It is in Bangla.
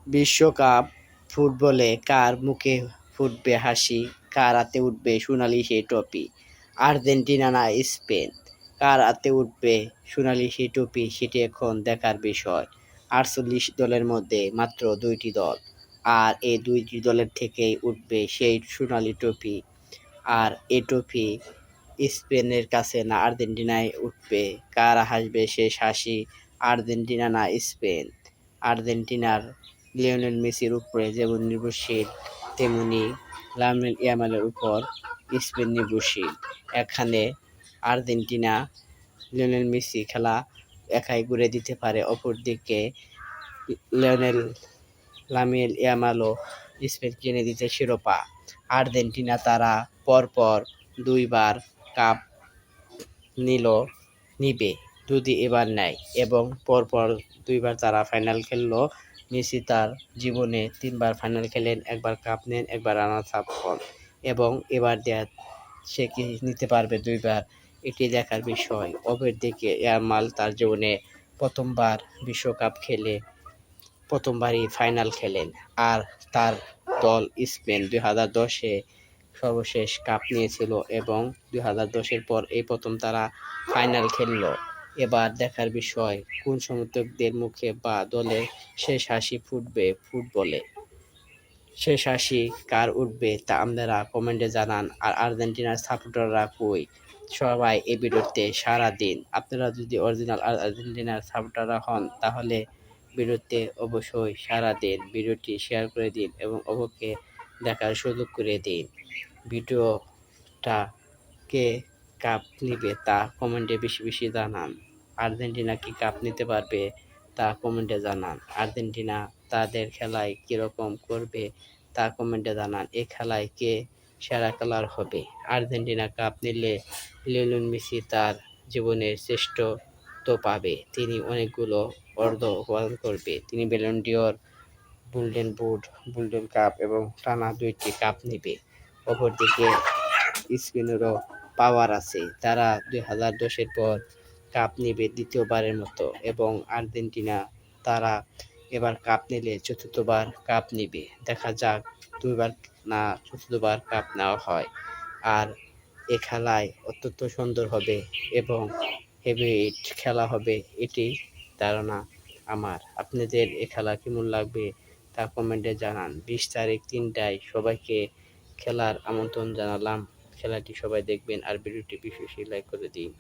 বিশ্বকাপ ফুটবলে কার মুখে ফুটবে হাসি, কার হাতে উঠবে সোনালি সেই ট্রফি? আর্জেন্টিনা না স্পেন? কার হাতে উঠবে সোনালি সেই ট্রফি সেটি এখন দেখার বিষয়। ৪৮ দলের মধ্যে মাত্র ২টি দল, আর এই ২টি দলের থেকেই উঠবে সেই সোনালি ট্রফি। আর এই ট্রফি স্পেনের কাছে না আর্জেন্টিনায় উঠবে? কার হাসবে শেষ হাসি, আর্জেন্টিনা না স্পেন? আর্জেন্টিনার লিওনেল মেসির উপরে যেমন নির্ভরশীল, তেমনি লামিন ইয়ামালের উপর স্পেন নির্ভরশীল। এখানে আর্জেন্টিনা লিওনেল মেসি খেলা একাই ঘুরে দিতে পারে, অপরদিকে লামিন ইয়ামালও স্পেন কিনে দিতে শিরোপা। আর্জেন্টিনা তারা পরপর ২বার কাপ নিবে যদি এবার নেয়, এবং পরপর ২বার তারা ফাইনাল খেললো। মেসি তার জীবনে ৩বার ফাইনাল খেলেন, একবার কাপ নেন, একবার রানার্স আপ হন, এবং এবার সে কি নিতে পারবে ২বার, এটি দেখার বিষয়। অপরদিকে ইয়ামাল তার জীবনে প্রথমবার বিশ্বকাপ খেলে প্রথমবারই ফাইনাল খেলেন, আর তার দল স্পেন ২০১০-এ সর্বশেষ কাপ নিয়েছিল, এবং ২০১০-এর পর এই প্রথম তারা ফাইনাল খেলল। এবার দেখার বিষয় কোন সমর্থকদের মুখে বা দলের শেষ হাসি ফুটবে ফুটবলে। শেষ হাসি কার উঠবে তা আপনারা কমেন্টে জানান। আর আর্জেন্টিনার সাপোর্টাররা কই? সবাই এই ভিডিওতে সাড়া দিন। আপনারা যদি অরিজিনাল আর্জেন্টিনার সাপোর্টাররা হন তাহলে ভিডিওতে অবশ্যই সাড়া দিন, ভিডিওটি শেয়ার করে দিন এবং অপরকে দেখার সুযোগ করে দিন। ভিডিওটা কে কাপ নিবে তা কমেন্টে বেশি বেশি জানান। আর্জেন্টিনা কি কাপ নিতে পারবে তা কমেন্টে জানান। আর্জেন্টিনা তাদের খেলায় কীরকম করবে তা কমেন্টে জানান। এই খেলায় কে সেরা খেলোয়াড় হবে? আর্জেন্টিনা কাপ নিলে লিওনেল মেসি তার জীবনের শ্রেষ্ঠত্ব পাবে। তিনি অনেকগুলো পদক অর্জন করবে। তিনি Ballon d'Or, golden boot, golden cup এবং টানা ২টি কাপ নেবে। অপরদিকে স্পেনেরও পাওয়ার আছে, তারা ২০১০-এর পর কাপ নেবে দ্বিতীয়বারের মতো, এবং আর্জেন্টিনা তারা এবার কাপ নিলে চতুর্থবার কাপ নেবে। দেখা যাক ২বার না চতুর্থবার কাপ নেওয়া হয়। আর এ খেলায় অত্যন্ত সুন্দর হবে এবং হেভিওয়েট খেলা হবে, এটি ধারণা আমার। আপনাদের এ খেলা কেমন লাগবে তা কমেন্টে জানান। ২০ তারিখ ৩টায় সবাইকে খেলার আমন্ত্রণ জানালাম। খেলাটি সবাই দেখবেন, আর ভিডিওটি বেশি বেশি লাইক করে দিন।